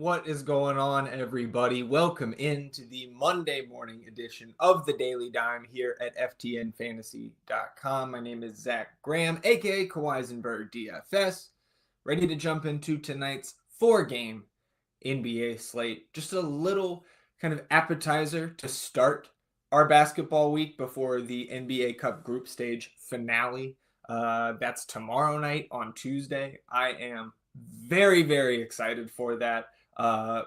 What is going on, everybody? Welcome into the Monday morning edition of the Daily Dime here at FTNFantasy.com. My name is Zac Graham, aka Kawaisenberg DFS, ready to jump into tonight's 4-game NBA slate. Just a little kind of appetizer to start our basketball week before the NBA Cup group stage finale. That's tomorrow night on Tuesday. I am very, very excited for that.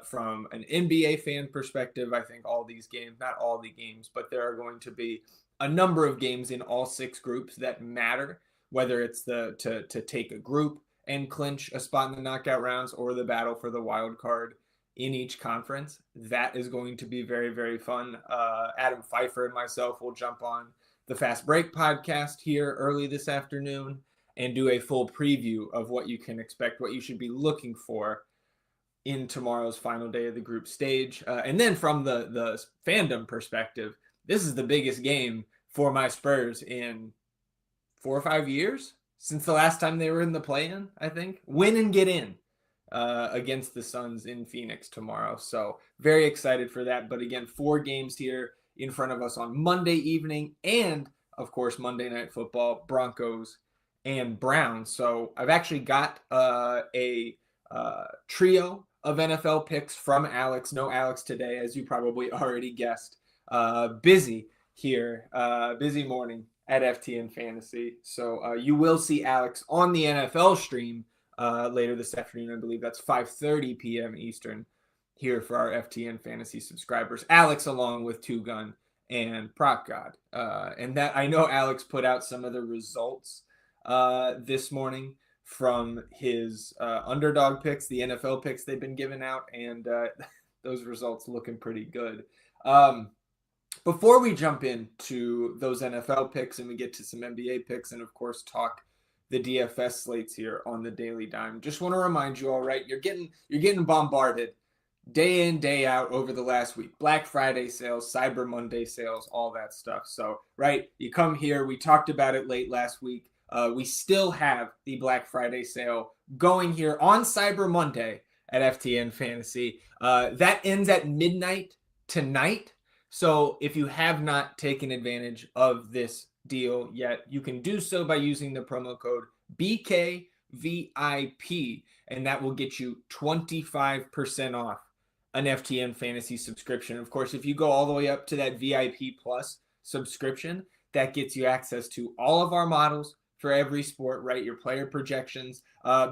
From an NBA fan perspective, I think all these games, not all the games, but there are going to be a number of games in all 6 groups that matter, whether it's to take a group and clinch a spot in the knockout rounds or the battle for the wild card in each conference. That is going to be very, very fun. Adam Pfeiffer and myself will jump on the Fast Break podcast here early this afternoon and do a full preview of what you can expect, what you should be looking for in tomorrow's final day of the group stage. And then from the fandom perspective, this is the biggest game for my Spurs in 4 or 5 years since the last time they were in the play-in, I think. Win and get in against the Suns in Phoenix tomorrow. So very excited for that. But again, 4 games here in front of us on Monday evening and, of course, Monday Night Football, Broncos and Browns. So I've actually got a trio of NFL picks from Alex. No Alex today, as you probably already guessed. Busy here, busy morning at FTN Fantasy. So you will see Alex on the NFL stream later this afternoon. I believe that's 5:30 p.m. Eastern here for our FTN Fantasy subscribers. Alex along with Two Gun and Prop God. And that I know Alex put out some of the results this morning from his underdog picks, the NFL picks they've been giving out, and those results looking pretty good. Before we jump into those NFL picks and we get to some NBA picks and, of course, talk the DFS slates here on the Daily Dime, just want to remind you all, right, you're getting bombarded day in, day out over the last week. Black Friday sales, Cyber Monday sales, all that stuff. So, right, you come here. We talked about it late last week. We still have the Black Friday sale going here on Cyber Monday at FTN Fantasy. That ends at midnight tonight. So if you have not taken advantage of this deal yet, you can do so by using the promo code BKVIP, and that will get you 25% off an FTN Fantasy subscription. Of course, if you go all the way up to that VIP Plus subscription, that gets you access to all of our models for every sport, right? Your player projections,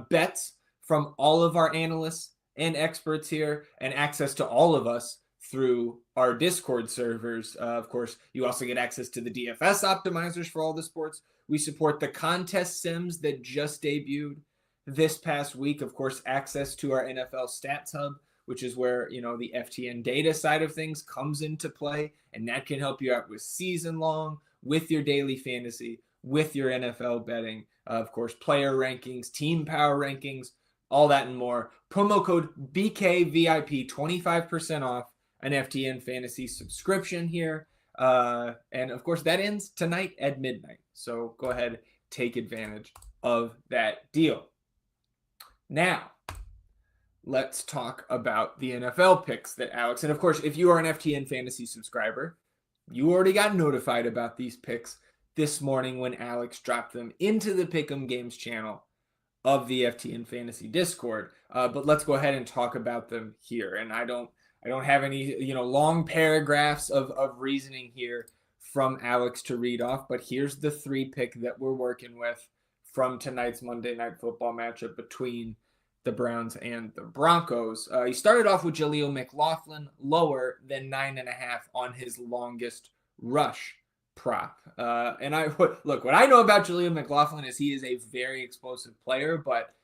bets from all of our analysts and experts here, and access to all of us through our Discord servers. Of course, you also get access to the DFS optimizers for all the sports. We support the contest sims that just debuted this past week. Of course, access to our NFL Stats Hub, which is where, the FTN data side of things comes into play, and that can help you out with season long, with your daily fantasy, with your NFL betting, of course, player rankings, team power rankings, all that and more. Promo code BKVIP, 25% off an FTN Fantasy subscription here. And of course, that ends tonight at midnight. So go ahead, take advantage of that deal. Now, let's talk about the NFL picks that Alex, and of course, if you are an FTN Fantasy subscriber, you already got notified about these picks this morning when Alex dropped them into the Pick'em Games channel of the FTN Fantasy Discord. But let's go ahead and talk about them here. And I don't have any, long paragraphs of reasoning here from Alex to read off, but here's the 3 pick that we're working with from tonight's Monday Night Football matchup between the Browns and the Broncos. He started off with Jaleel McLaughlin, lower than 9.5 on his longest rush prop. And what I know about Jaleel McLaughlin is he is a very explosive player, but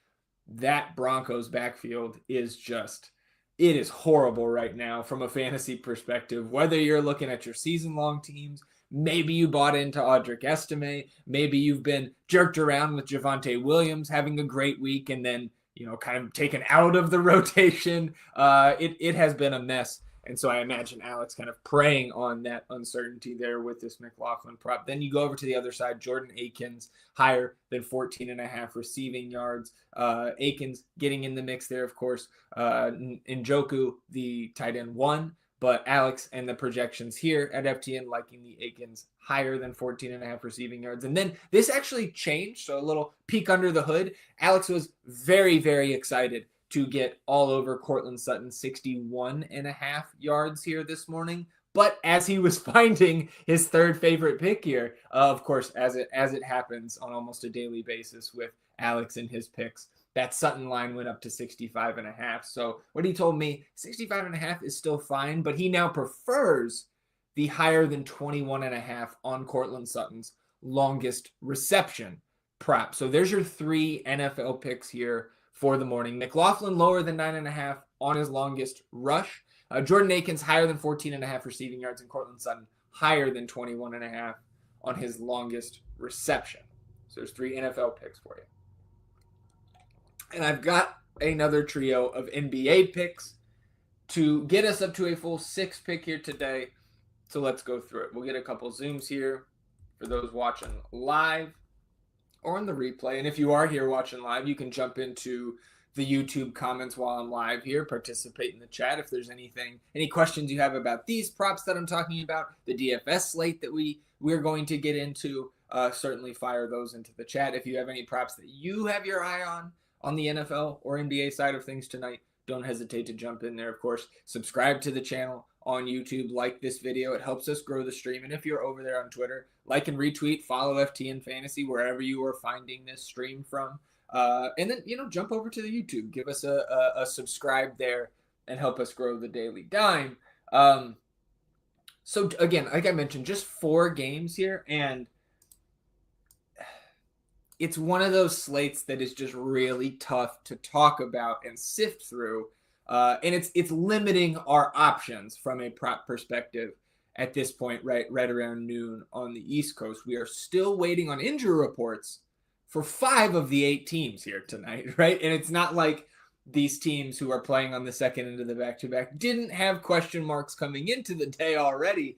that Broncos backfield is it is horrible right now from a fantasy perspective. Whether you're looking at your season-long teams, maybe you bought into Audric Estime, maybe you've been jerked around with Javonte Williams having a great week and then, kind of taken out of the rotation. It has been a mess And so I imagine Alex kind of preying on that uncertainty there with this McLaughlin prop. Then you go over to the other side, Jordan Akins, higher than 14.5 receiving yards. Akins getting in the mix there, of course. Njoku, the tight end, 1. But Alex and the projections here at FTN liking the Akins higher than 14.5 receiving yards. And then this actually changed. So a little peek under the hood. Alex was very, very excited to get all over Courtland Sutton, 61.5 yards here this morning. But as he was finding his third favorite pick here, of course, as it happens on almost a daily basis with Alex and his picks, that Sutton line went up to 65.5. So what he told me, 65.5 is still fine, but he now prefers the higher than 21.5 on Courtland Sutton's longest reception prop. So there's your 3 NFL picks here for the morning. McLaughlin lower than 9.5 on his longest rush. Jordan Akins higher than 14.5 receiving yards, and Courtland Sutton higher than 21.5 on his longest reception. So there's 3 NFL picks for you. And I've got another trio of NBA picks to get us up to a full 6 pick here today. So let's go through it. We'll get a couple zooms here for those watching live or on the replay. And if you are here watching live, you can jump into the YouTube comments while I'm live here, participate in the chat if there's any questions you have about these props that I'm talking about, the DFS slate that we're going to get into, certainly fire those into the chat. If you have any props that you have your eye on the NFL or NBA side of things tonight, don't hesitate to jump in there. Of course, subscribe to the channel on YouTube, like this video. It helps us grow the stream. And if you're over there on Twitter, like and retweet, follow FTN Fantasy wherever you are finding this stream from. And then, jump over to the YouTube. Give us a subscribe there and help us grow the Daily Dime. So, again, like I mentioned, just 4 games here. And it's one of those slates that is just really tough to talk about and sift through. And it's limiting our options from a prop perspective at this point, right around noon on the East Coast. We are still waiting on injury reports for 5 of the 8 teams here tonight, right? And it's not like these teams who are playing on the second end of the back-to-back didn't have question marks coming into the day already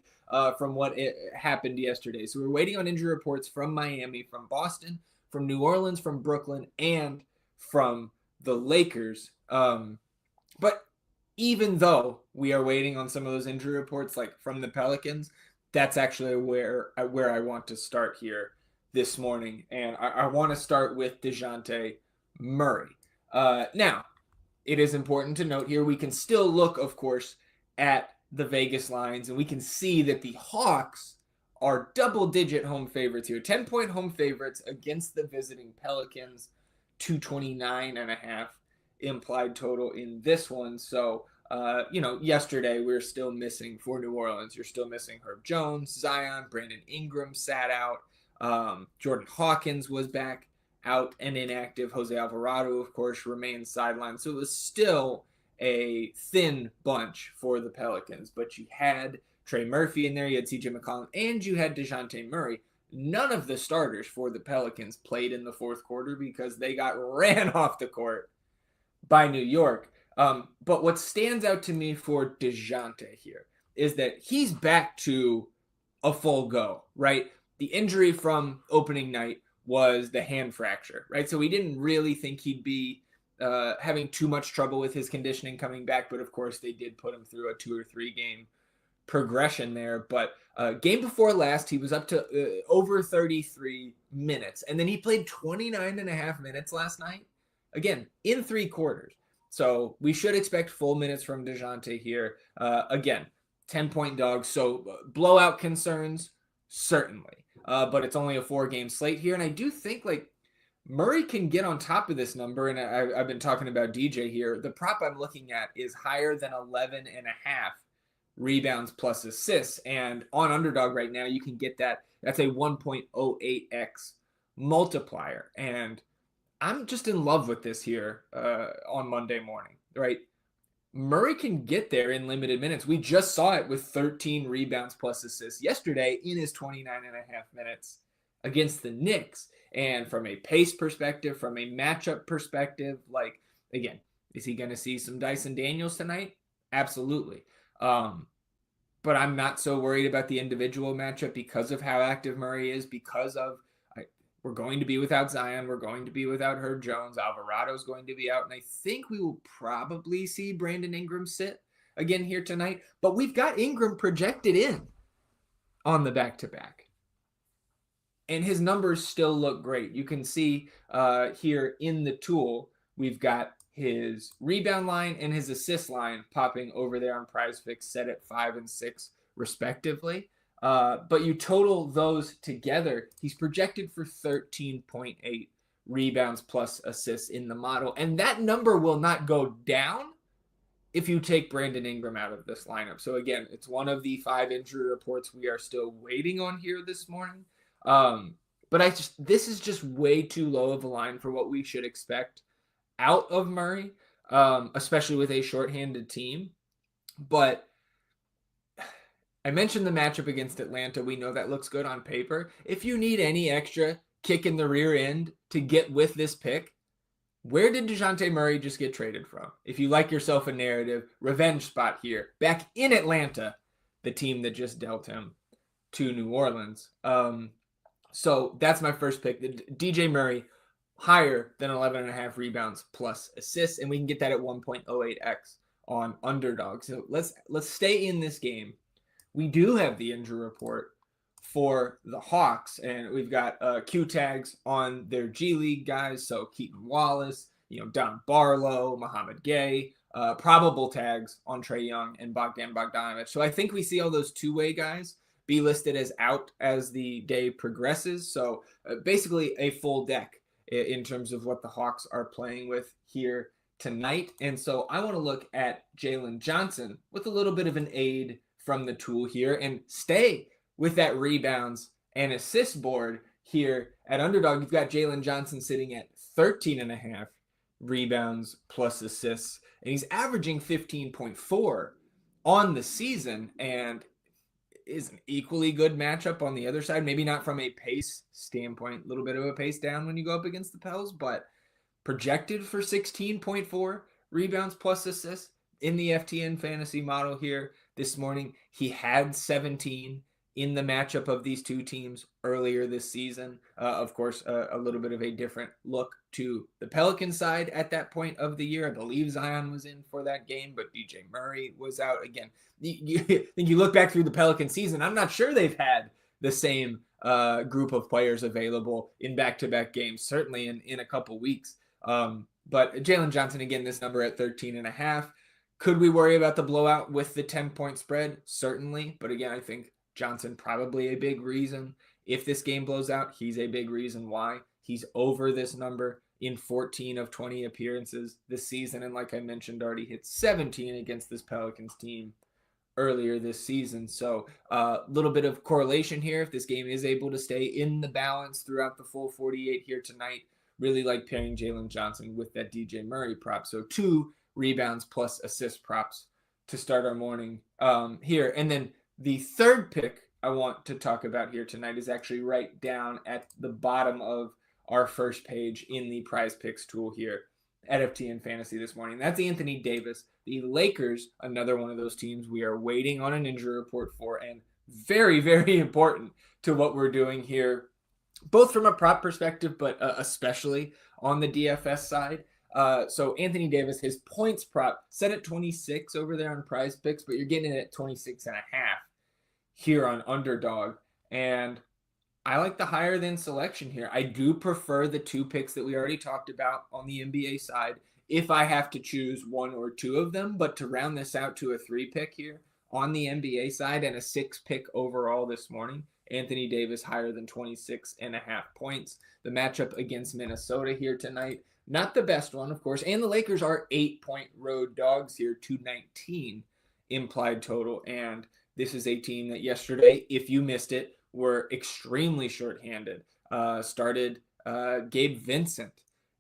from what happened yesterday. So we're waiting on injury reports from Miami, from Boston, from New Orleans, from Brooklyn, and from the Lakers. But even though we are waiting on some of those injury reports, like from the Pelicans, that's actually where I want to start here this morning. And I want to start with DeJounte Murray. Now, it is important to note here, we can still look, of course, at the Vegas lines, and we can see that the Hawks are double-digit home favorites here. 10-point home favorites against the visiting Pelicans, 229.5 implied total in this one. So, yesterday we were still missing for New Orleans. You're still missing Herb Jones, Zion, Brandon Ingram sat out. Jordan Hawkins was back out and inactive. Jose Alvarado, of course, remained sidelined. So it was still a thin bunch for the Pelicans. But you had Trey Murphy in there, you had CJ McCollum, and you had DeJounte Murray. None of the starters for the Pelicans played in the fourth quarter because they got ran off the court by New York. But what stands out to me for DeJounte here is that he's back to a full go, right? The injury from opening night was the hand fracture, right? So we didn't really think he'd be having too much trouble with his conditioning coming back. But of course, they did put him through a 2 or 3 game progression there. But game before last, he was up to over 33 minutes. And then he played 29.5 minutes last night, again, in 3 quarters. So we should expect full minutes from DeJounte here. Again, 10-point dog. So blowout concerns, certainly. But it's only a 4-game slate here. And I do think Murray can get on top of this number. And I've been talking about DJ here. The prop I'm looking at is higher than 11.5 rebounds plus assists. And on Underdog right now, you can get that. That's a 1.08x multiplier. And I'm just in love with this here on Monday morning, right? Murray can get there in limited minutes. We just saw it with 13 rebounds plus assists yesterday in his 29.5 minutes against the Knicks. And from a pace perspective, from a matchup perspective, again, is he going to see some Dyson Daniels tonight? Absolutely. But I'm not so worried about the individual matchup because of how active Murray is, we're going to be without Zion. We're going to be without Herb Jones. Alvarado's going to be out. And I think we will probably see Brandon Ingram sit again here tonight. But we've got Ingram projected in on the back-to-back. And his numbers still look great. You can see here in the tool, we've got his rebound line and his assist line popping over there on PrizePicks, set at 5 and 6 respectively. But you total those together, he's projected for 13.8 rebounds plus assists in the model. And that number will not go down if you take Brandon Ingram out of this lineup. So again, it's one of the 5 injury reports we are still waiting on here this morning. But this is just way too low of a line for what we should expect out of Murray, especially with a shorthanded team. But I mentioned the matchup against Atlanta. We know that looks good on paper. If you need any extra kick in the rear end to get with this pick, where did DeJounte Murray just get traded from? If you like yourself a narrative, revenge spot here. Back in Atlanta, the team that just dealt him to New Orleans. So that's my first pick. DJ Murray, higher than 11.5 rebounds plus assists, and we can get that at 1.08x on underdog. So let's stay in this game. We do have the injury report for the Hawks, and we've got Q tags on their G League guys. So Keaton Wallace, Don Barlow, Muhammad Gay, probable tags on Trae Young and Bogdan Bogdanovic. So I think we see all those two-way guys be listed as out as the day progresses. So basically a full deck in terms of what the Hawks are playing with here tonight. And so I want to look at Jalen Johnson with a little bit of an aid from the tool here and stay with that rebounds and assist board here at underdog. You've got Jalen Johnson sitting at 13.5 rebounds plus assists, and he's averaging 15.4 on the season, and is an equally good matchup on the other side. Maybe not from a pace standpoint, a little bit of a pace down when you go up against the Pels, but projected for 16.4 rebounds plus assists in the FTN fantasy model here this morning. He had 17 in the matchup of these two teams earlier this season. Of course, a little bit of a different look to the Pelican side at that point of the year. I believe Zion was in for that game, but DJ Murray was out. Again, you look back through the Pelican season, I'm not sure they've had the same group of players available in back-to-back games, certainly in a couple weeks. But Jalen Johnson, again, this number at 13.5. Could we worry about the blowout with the 10-point spread? Certainly. But again, I think Johnson probably a big reason. If this game blows out, he's a big reason why. He's over this number in 14 of 20 appearances this season. And like I mentioned, already hit 17 against this Pelicans team earlier this season. So a little bit of correlation here. If this game is able to stay in the balance throughout the full 48 here tonight, really like pairing Jalen Johnson with that DJ Murray prop. So 2 rebounds plus assist props to start our morning here. And then the third pick I want to talk about here tonight is actually right down at the bottom of our first page in the PrizePicks tool here at FTN Fantasy this morning. That's Anthony Davis. The Lakers, another one of those teams we are waiting on an injury report for, and very, very important to what we're doing here, both from a prop perspective, but especially on the DFS side. So Anthony Davis, his points prop set at 26 over there on PrizePicks, but you're getting it at 26.5 here on underdog. And I like the higher than selection here. I do prefer the 2 picks that we already talked about on the NBA side if I have to choose 1 or 2 of them. But to round this out to a 3 pick here on the NBA side and a 6 pick overall this morning, Anthony Davis higher than 26.5 points. The matchup against Minnesota here tonight, not the best one, of course. And the Lakers are 8-point road dogs here, 219 implied total. And this is a team that yesterday, if you missed it, were extremely shorthanded. Started Gabe Vincent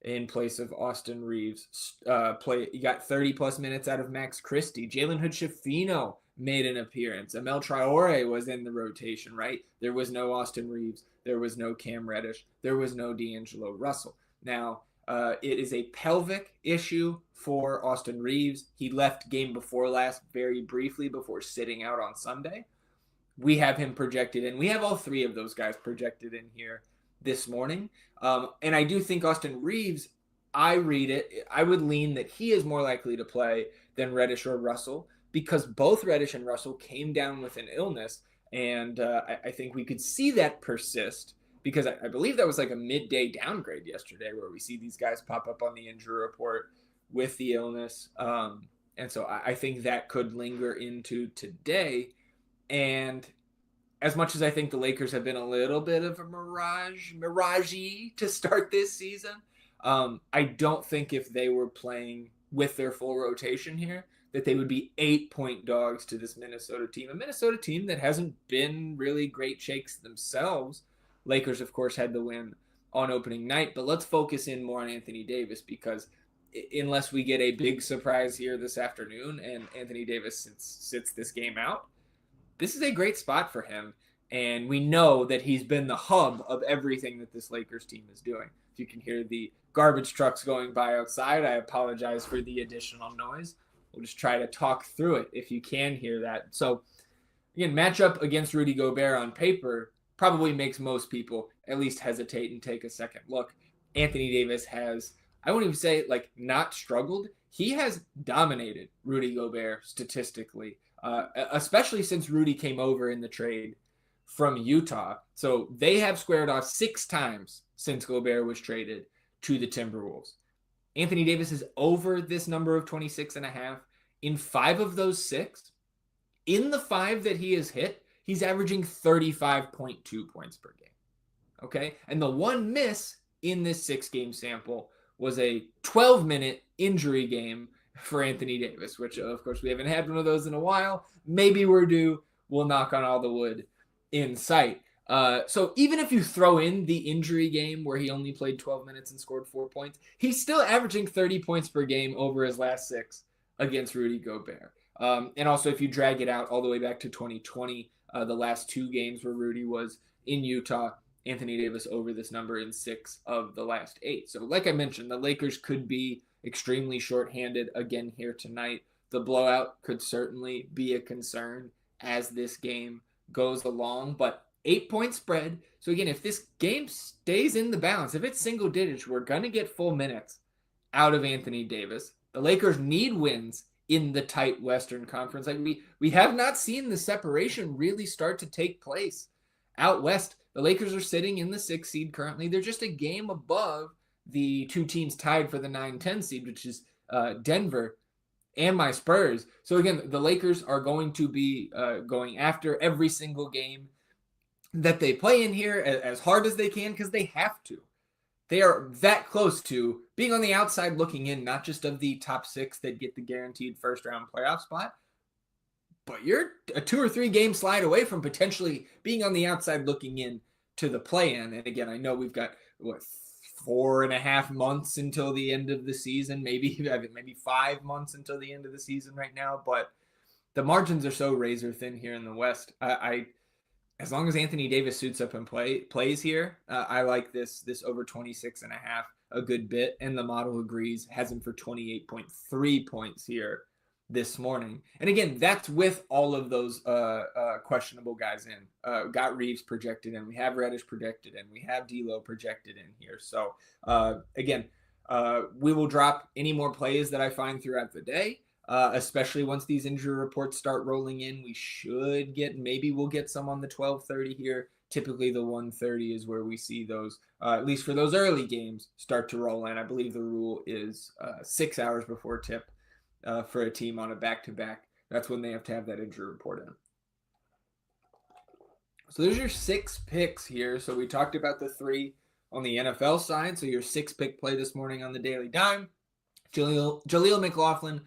in place of Austin Reeves. You got 30-plus minutes out of Max Christie. Jalen Hood-Schifino made an appearance. Amel Traore was in the rotation, right? There was no Austin Reeves. There was no Cam Reddish. There was no D'Angelo Russell. Now, It is a pelvic issue for Austin Reeves. He left game before last very briefly before sitting out on Sunday. We have him projected in. We have all three of those guys projected in here this morning. And I do think Austin Reeves, I would lean that he is more likely to play than Reddish or Russell because both Reddish and Russell came down with an illness. And I think we could see that persist because I believe that was like a midday downgrade yesterday where we see these guys pop up on the injury report with the illness. And so I think that could linger into today. And as much as I think the Lakers have been a little bit of a mirage-y to start this season, I don't think if they were playing with their full rotation here, that they would be 8-point dogs to this Minnesota team. A Minnesota team that hasn't been really great shakes themselves. Lakers, of course, had the win on opening night, but let's focus in more on Anthony Davis because unless we get a big surprise here this afternoon and Anthony Davis sits this game out, this is a great spot for him. And we know that he's been the hub of everything that this Lakers team is doing. If you can hear the garbage trucks going by outside, I apologize for the additional noise. We'll just try to talk through it if you can hear that. So, again, matchup against Rudy Gobert on paper probably makes most people at least hesitate and take a second look. Anthony Davis has, I won't even say like not struggled. He has dominated Rudy Gobert statistically, especially since Rudy came over in the trade from Utah. So they have squared off 6 times since Gobert was traded to the Timberwolves. Anthony Davis is over this number of 26.5 in 5 of those 6. In the 5 that he has hit, he's averaging 35.2 points per game. Okay? And the one miss in this 6-game sample was a 12-minute injury game for Anthony Davis, which, of course, we haven't had one of those in a while. Maybe we're due. We'll knock on all the wood in sight. So even if you throw in the injury game where he only played 12 minutes and scored 4 points, he's still averaging 30 points per game over his last 6 against Rudy Gobert. And also if you drag it out all the way back to 2020, the last 2 games where Rudy was in Utah, Anthony Davis over this number in 6 of the last 8. So like I mentioned, the Lakers could be extremely shorthanded again here tonight. The blowout could certainly be a concern as this game goes along, but 8-point spread. So again, if this game stays in the balance, if it's single digits, we're going to get full minutes out of Anthony Davis. The Lakers need wins in the tight Western Conference. Like we have not seen the separation really start to take place out west. The Lakers are sitting in the 6th seed currently. They're just a game above the 2 teams tied for the 9-10 seed, which is Denver and my Spurs. So again, the Lakers are going to be going after every single game that they play in here as hard as they can because they have to. They are that close to being on the outside looking in, not just of the top 6 that get the guaranteed first-round playoff spot, but you're a 2 or 3 game slide away from potentially being on the outside looking in to the play-in. And again, I know we've got, 4.5 months until the end of the season, maybe 5 months until the end of the season right now, but the margins are so razor thin here in the West. As long as Anthony Davis suits up and plays here, I like this over 26.5 a good bit, and the model agrees, has him for 28.3 points here this morning. And again, that's with all of those questionable guys in. Got Reeves projected in, we have Reddish projected in, we have D'Lo projected in here. So again, we will drop any more plays that I find throughout the day. Especially once these injury reports start rolling in, maybe we'll get some on the 12:30 here. Typically the 1:30 is where we see those, at least for those early games, start to roll in. I believe the rule is 6 hours before tip for a team on a back-to-back. That's when they have to have that injury report in. So there's your 6 picks here. So we talked about the 3 on the NFL side. So your 6-pick play this morning on the Daily Dime. Jaleel McLaughlin,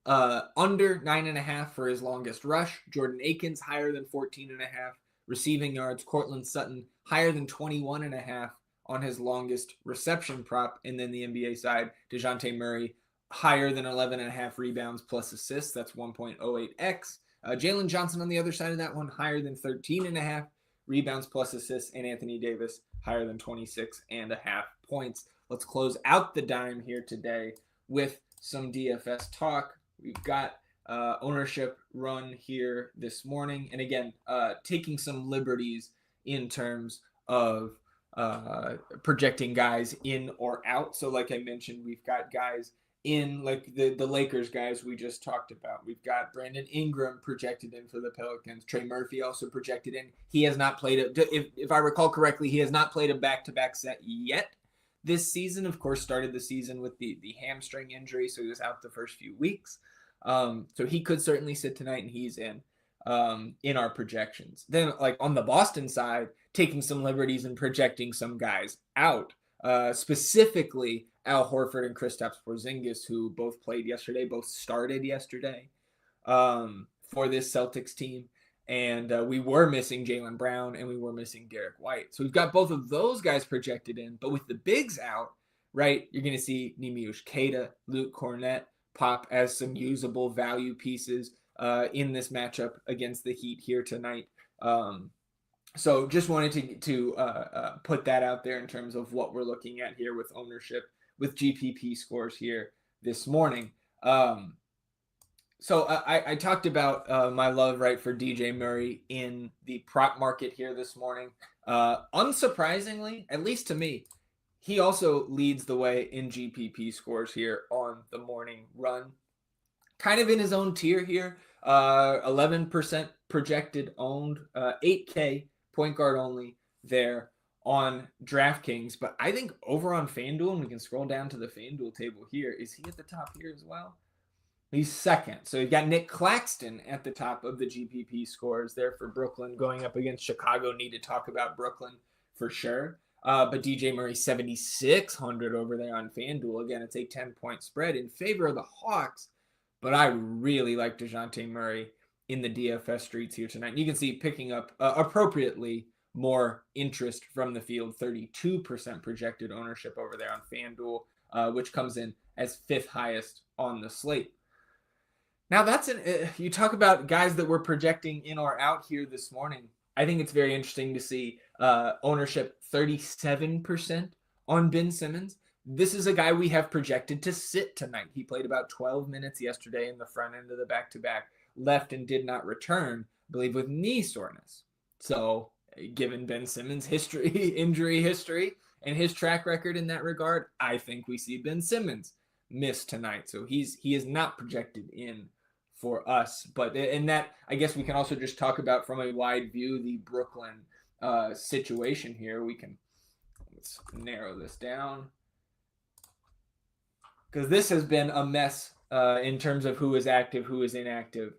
under 9.5 for his longest rush. Jordan Akins higher than 14.5 receiving yards. Cortland Sutton higher than 21.5 on his longest reception prop. And then the NBA side, DeJounte Murray higher than 11.5 rebounds plus assists. That's 1.08x. Jalen Johnson on the other side of that one higher than 13.5 rebounds plus assists. And Anthony Davis higher than 26.5 points. Let's close out the dime here today with some DFS talk. We've got ownership run here this morning. And again, taking some liberties in terms of projecting guys in or out. So like I mentioned, we've got guys in, like the Lakers guys we just talked about. We've got Brandon Ingram projected in for the Pelicans. Trey Murphy also projected in. He has not played if I recall correctly, he has not played a back-to-back set yet this season. Of course, started the season with the hamstring injury, so he was out the first few weeks. So he could certainly sit tonight, and he's in our projections. Then, like on the Boston side, taking some liberties and projecting some guys out, specifically Al Horford and Kristaps Porzingis, who both played yesterday, both started yesterday for this Celtics team. And we were missing Jaylen Brown and we were missing Derek White. So we've got both of those guys projected in. But with the bigs out, right, you're going to see Nemiush Queta, Luke Cornett pop as some usable value pieces in this matchup against the Heat here tonight. So just wanted to put that out there in terms of what we're looking at here with ownership, with GPP scores here this morning. So I talked about my love, right, for DJ Murray in the prop market here this morning. Unsurprisingly, at least to me, he also leads the way in GPP scores here on the morning run. Kind of in his own tier here, 11% projected owned, 8K point guard only there on DraftKings. But I think over on FanDuel, and we can scroll down to the FanDuel table here, is he at the top here as well? He's second. So you've got Nick Claxton at the top of the GPP scores there for Brooklyn, going up against Chicago. Need to talk about Brooklyn for sure. But DJ Murray, 7,600 over there on FanDuel. Again, it's a 10-point spread in favor of the Hawks. But I really like DeJounte Murray in the DFS streets here tonight. And you can see picking up appropriately more interest from the field, 32% projected ownership over there on FanDuel, which comes in as fifth highest on the slate. Now you talk about guys that we're projecting in or out here this morning. I think it's very interesting to see ownership 37% on Ben Simmons. This is a guy we have projected to sit tonight. He played about 12 minutes yesterday in the front end of the back-to-back, left and did not return, I believe, with knee soreness. So given Ben Simmons' injury history, and his track record in that regard, I think we see Ben Simmons miss tonight. So he is not projected in for us. But in that, I guess we can also just talk about from a wide view the Brooklyn situation here. Let's narrow this down, because this has been a mess in terms of who is active, who is inactive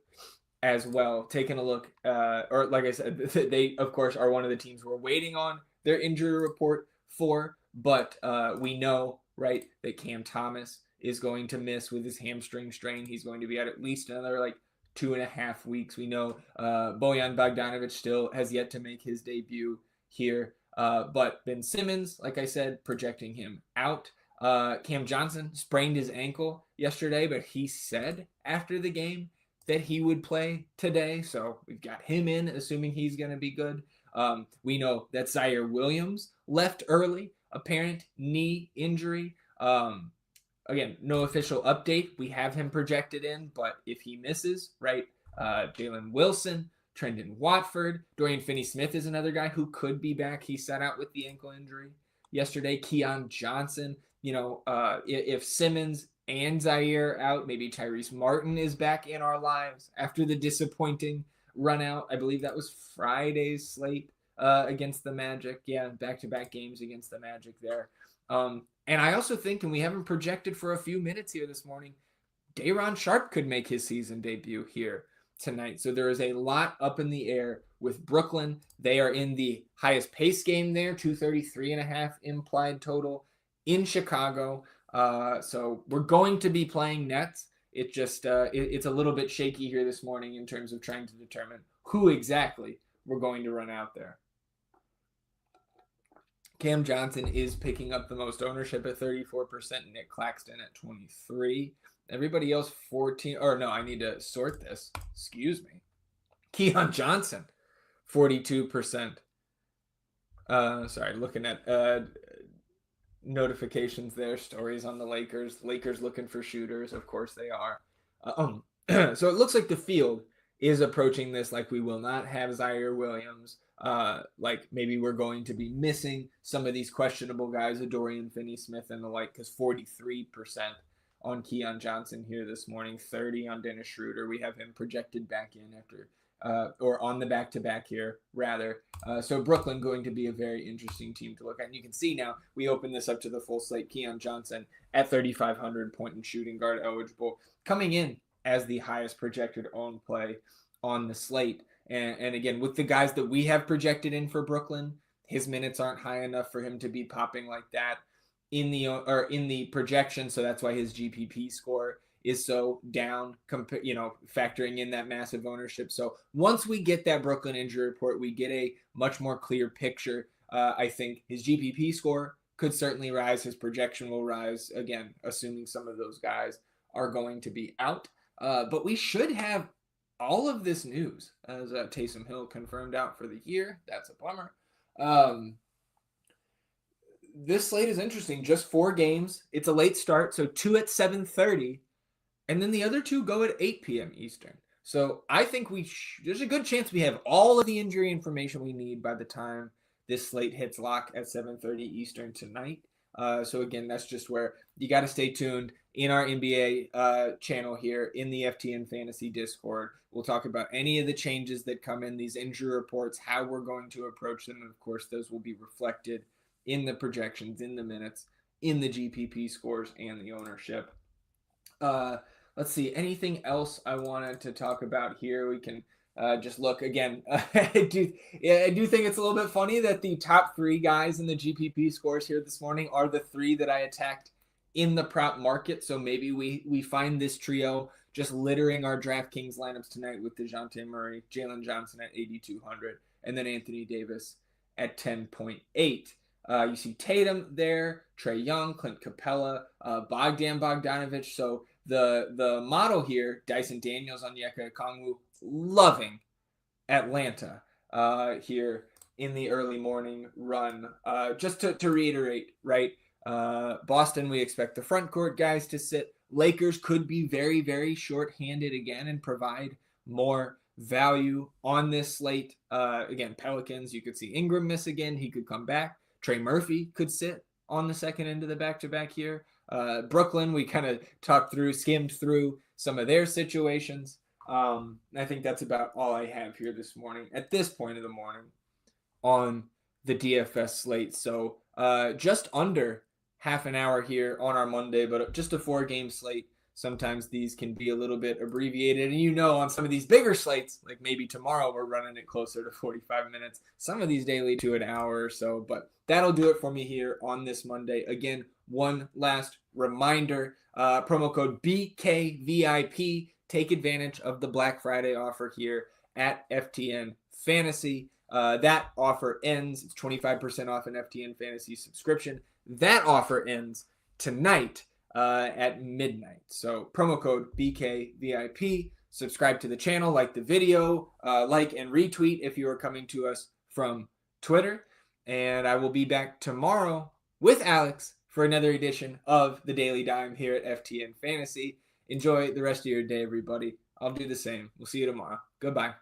as well. Taking a look, or like I said, they, of course, are one of the teams we're waiting on their injury report for, but we know, right, that Cam Thomas is going to miss with his hamstring strain. He's going to be at least another 2.5 weeks. We know Bojan Bogdanovic still has yet to make his debut here, but Ben Simmons, like I said, projecting him out. Cam Johnson sprained his ankle yesterday, but he said after the game that he would play today. So we've got him in, assuming he's going to be good. We know that Zaire Williams left early, apparent knee injury. Again, no official update. We have him projected in, but if he misses, right, Jalen Wilson, Trendon Watford, Dorian Finney-Smith is another guy who could be back. He sat out with the ankle injury yesterday. Keon Johnson, if Simmons and Zaire out, maybe Tyrese Martin is back in our lives after the disappointing run out. I believe that was Friday's slate against the Magic. Yeah, back-to-back games against the Magic there. And I also think, and we haven't projected for a few minutes here this morning, Day'Ron Sharpe could make his season debut here tonight. So there is a lot up in the air with Brooklyn. They are in the highest pace game there, 233.5 implied total in Chicago. So we're going to be playing Nets. It just it's a little bit shaky here this morning in terms of trying to determine who exactly we're going to run out there. Cam Johnson is picking up the most ownership at 34%. Nick Claxton at 23%. Everybody else 14. Or no, I need to sort this. Excuse me. Keon Johnson, 42%. Sorry, looking at notifications there, stories on the Lakers. Lakers looking for shooters. Of course they are. So it looks like the field is approaching this like we will not have Zaire Williams. Like maybe we're going to be missing some of these questionable guys, Dorian Finney-Smith and the like, because 43% on Keon Johnson here this morning, 30 on Dennis Schroeder. We have him projected back in after or on the back-to-back here, rather. So Brooklyn going to be a very interesting team to look at. And you can see now, we open this up to the full slate. Keon Johnson at 3,500 point and shooting guard eligible, coming in as the highest projected owned play on the slate. And again, with the guys that we have projected in for Brooklyn, his minutes aren't high enough for him to be popping like that in the projection. So that's why his GPP score is so down, factoring in that massive ownership. So once we get that Brooklyn injury report, we get a much more clear picture. I think his GPP score could certainly rise. His projection will rise, again, assuming some of those guys are going to be out. But we should have all of this news as Taysom Hill confirmed out for the year. That's a bummer. This slate is interesting. Just 4 games. It's a late start, so 2 at 7:30. And then the other 2 go at 8 p.m. Eastern. So I think there's a good chance we have all of the injury information we need by the time this slate hits lock at 7:30 Eastern tonight. So again, that's just where you got to stay tuned in our NBA channel here in the FTN Fantasy Discord. We'll talk about any of the changes that come in, these injury reports, how we're going to approach them. And of course, those will be reflected in the projections, in the minutes, in the GPP scores, and the ownership. Let's see, anything else I wanted to talk about here? We can just look again. I do think it's a little bit funny that the top 3 guys in the GPP scores here this morning are the 3 that I attacked in the prop market. So maybe we find this trio just littering our DraftKings lineups tonight with DeJounte Murray, Jalen Johnson at 8,200, and then Anthony Davis at 10.8. You see Tatum there, Trae Young, Clint Capella, Bogdan Bogdanovic. So the model here, Dyson Daniels, Onyeka Okongwu, loving Atlanta here in the early morning run. Just to reiterate, right? Boston, we expect the front court guys to sit. Lakers could be very, very short-handed again and provide more value on this slate. Again, Pelicans, you could see Ingram miss again. He could come back. Trey Murphy could sit on the second end of the back-to-back here. Brooklyn, we kind of skimmed through some of their situations. I think that's about all I have here this morning, at this point of the morning, on the DFS slate. So just under half an hour here on our Monday, but just a 4-game slate. Sometimes these can be a little bit abbreviated. And on some of these bigger slates, like maybe tomorrow, we're running it closer to 45 minutes. Some of these daily to an hour or so. But that'll do it for me here on this Monday. Again, one last reminder, promo code BKVIP. Take advantage of the Black Friday offer here at FTN Fantasy. That offer ends. It's 25% off an FTN Fantasy subscription. That offer ends tonight at midnight. So promo code BKVIP. Subscribe to the channel, like the video, like and retweet if you are coming to us from Twitter. And I will be back tomorrow with Alex for another edition of the Daily Dime here at FTN Fantasy. Enjoy the rest of your day, everybody. I'll do the same. We'll see you tomorrow. Goodbye.